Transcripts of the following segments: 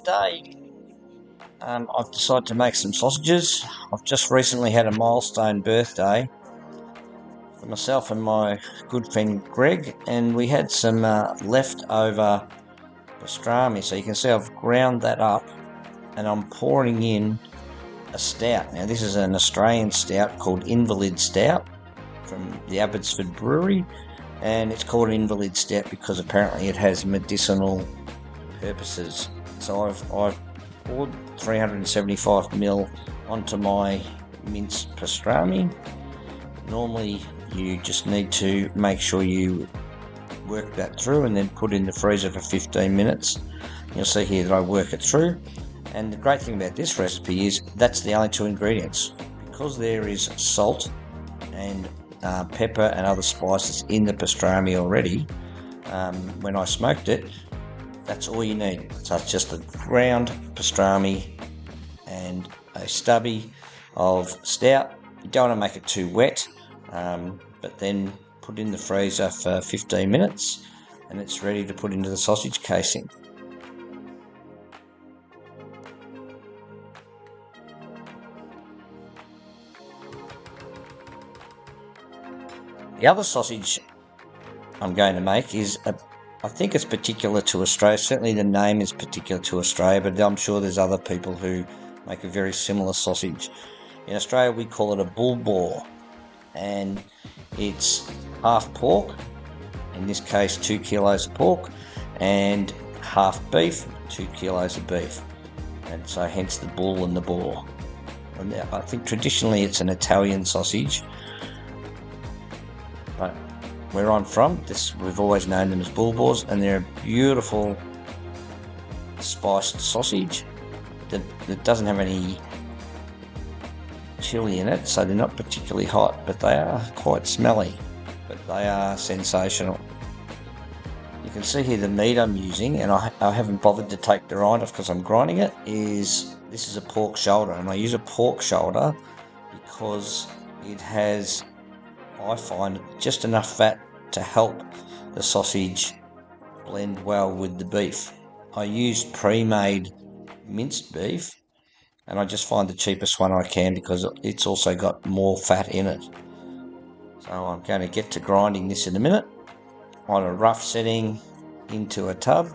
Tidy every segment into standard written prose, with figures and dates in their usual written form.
today I've decided to make some sausages. I've just recently had a milestone birthday for myself and my good friend Greg, and we had some leftover pastrami. So you can see I've ground that up and I'm pouring in a stout. Now this is an Australian stout called Invalid Stout from the Abbotsford Brewery, and it's called Invalid Stout because apparently it has medicinal purposes. So I've poured 375ml onto my minced pastrami. Normally you just need to make sure you work that through and then put in the freezer for 15 minutes. You'll see here that I work it through, and the great thing about this recipe is that's the only two ingredients. Because there is salt and pepper and other spices in the pastrami already, when I smoked it, that's all you need. So it's just a ground pastrami and a stubby of stout. You don't want to make it too wet, but then put in the freezer for 15 minutes and it's ready to put into the sausage casing. The other sausage I'm going to make is I think it's particular to Australia. Certainly the name is particular to Australia, but I'm sure there's other people who make a very similar sausage. In Australia we call it a boar, and it's half pork, in this case 2 kilos of pork, and half beef, 2 kilos of beef, and so hence the bull and the boar. And I think traditionally it's an Italian sausage, but where I'm from, we've always known them as boars, and they're a beautiful spiced sausage that doesn't have any chili in it, so they're not particularly hot, but they are quite smelly, but they are sensational. You can see here the meat I'm using, and I haven't bothered to take the rind off because I'm grinding it. This is a pork shoulder, and I use a pork shoulder because it has, I find, just enough fat to help the sausage blend well with the beef. I used pre-made minced beef, and I just find the cheapest one I can because it's also got more fat in it. So I'm going to get to grinding this in a minute on a rough setting into a tub.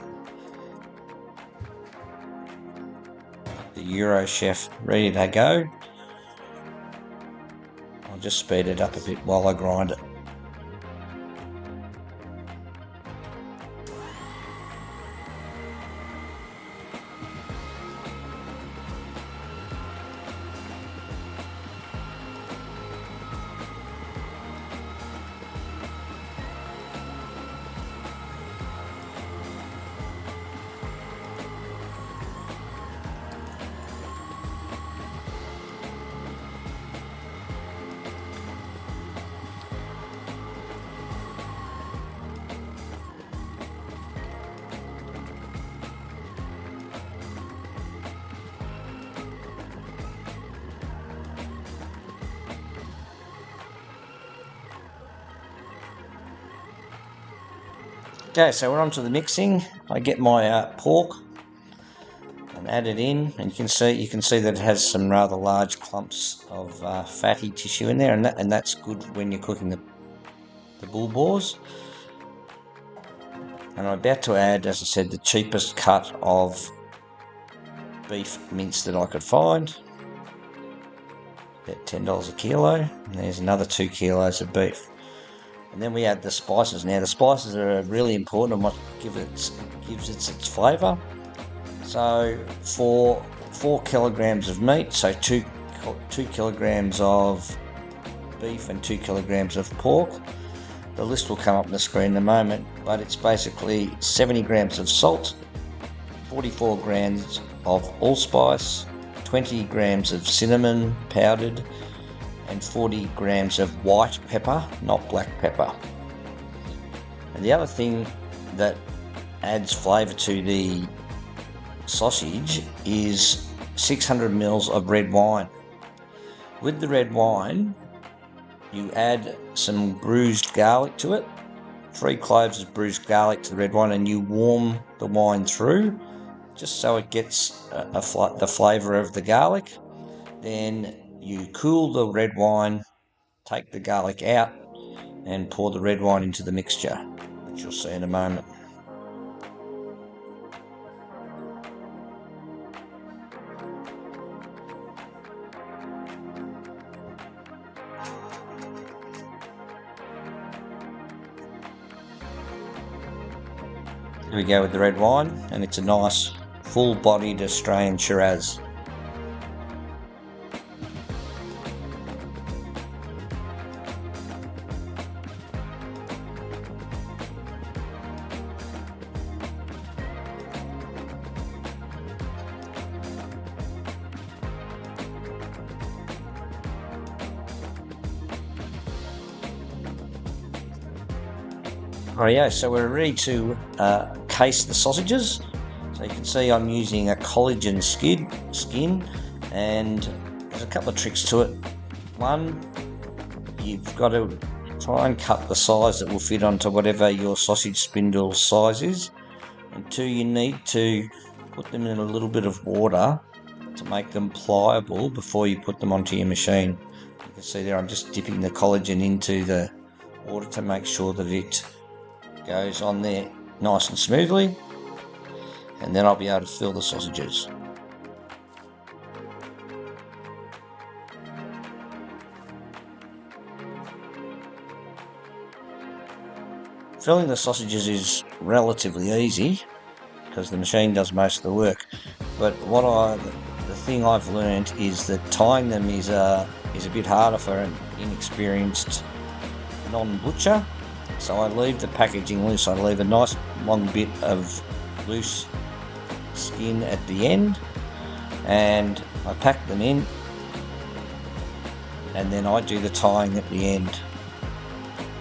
The Euro Chef ready to go. I'll just speed it up a bit while I grind it. Okay, so we're on to the mixing. I get my pork and add it in, and you can see that it has some rather large clumps of fatty tissue in there, and that's good when you're cooking the bull boars. And I'm about to add, as I said, the cheapest cut of beef mince that I could find, about $10 a kilo. And there's another 2 kilos of beef. And then we add the spices. Now the spices are really important and what gives it its flavour. So for 4 kilograms of meat, so 2 kilograms of beef and 2 kilograms of pork, the list will come up on the screen in a moment, but it's basically 70 grams of salt, 44 grams of allspice, 20 grams of cinnamon powdered, and 40 grams of white pepper, not black pepper. And the other thing that adds flavour to the sausage is 600 ml of red wine. With the red wine, you add some bruised garlic to it, 3 cloves of bruised garlic to the red wine, and you warm the wine through just so it gets the flavour of the garlic. Then you cool the red wine, take the garlic out, and pour the red wine into the mixture, which you'll see in a moment. Here we go with the red wine, and it's a nice full-bodied Australian Shiraz. Rightio, so we're ready to case the sausages. So you can see I'm using a collagen skin, and there's a couple of tricks to it. One, you've got to try and cut the size that will fit onto whatever your sausage spindle size is. And two, you need to put them in a little bit of water to make them pliable before you put them onto your machine. You can see there I'm just dipping the collagen into the water to make sure that it goes on there nice and smoothly, and then I'll be able to fill the sausages. Filling the sausages is relatively easy because the machine does most of the work, but the thing I've learned is that tying them is a bit harder for an inexperienced non-butcher. So I leave the packaging loose. I leave a nice long bit of loose skin at the end, and I pack them in, and then I do the tying at the end.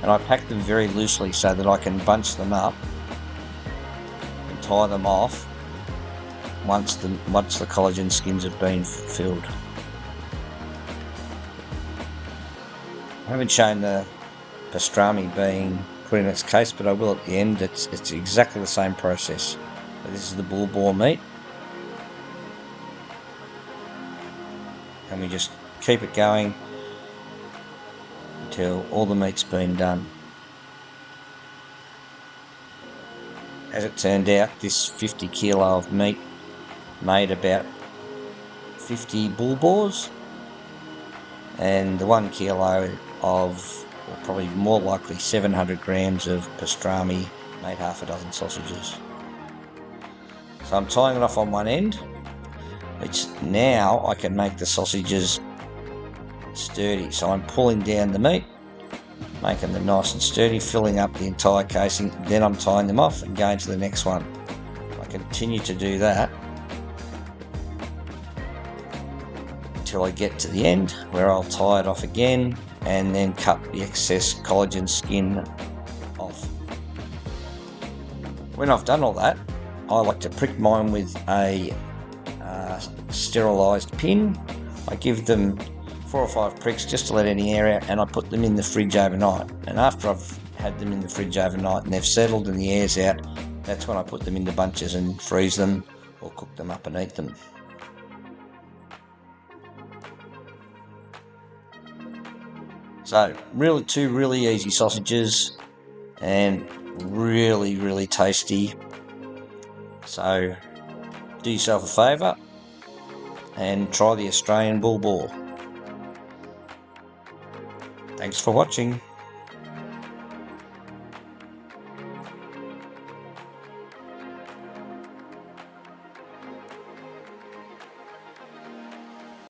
And I pack them very loosely so that I can bunch them up and tie them off once the collagen skins have been filled. I haven't shown the pastrami being put in its case, but I will at the end. It's exactly the same process. So this is the boar meat, and we just keep it going until all the meat's been done. As it turned out, this 50 kilo of meat made about 50 bull boars, and the 1 kilo of, or probably more likely 700 grams of pastrami made half a dozen sausages. So I'm tying it off on one end, which now I can make the sausages sturdy. So I'm pulling down the meat, making them nice and sturdy, filling up the entire casing, then I'm tying them off and going to the next one. I continue to do that until I get to the end, where I'll tie it off again and then cut the excess collagen skin off. When I've done all that, I like to prick mine with a sterilised pin. I give them 4 or 5 pricks just to let any air out, and I put them in the fridge overnight. And after I've had them in the fridge overnight and they've settled and the air's out, that's when I put them into bunches and freeze them or cook them up and eat them. So two really easy sausages, and really tasty. So do yourself a favour and try the Australian bull boar. Thanks for watching.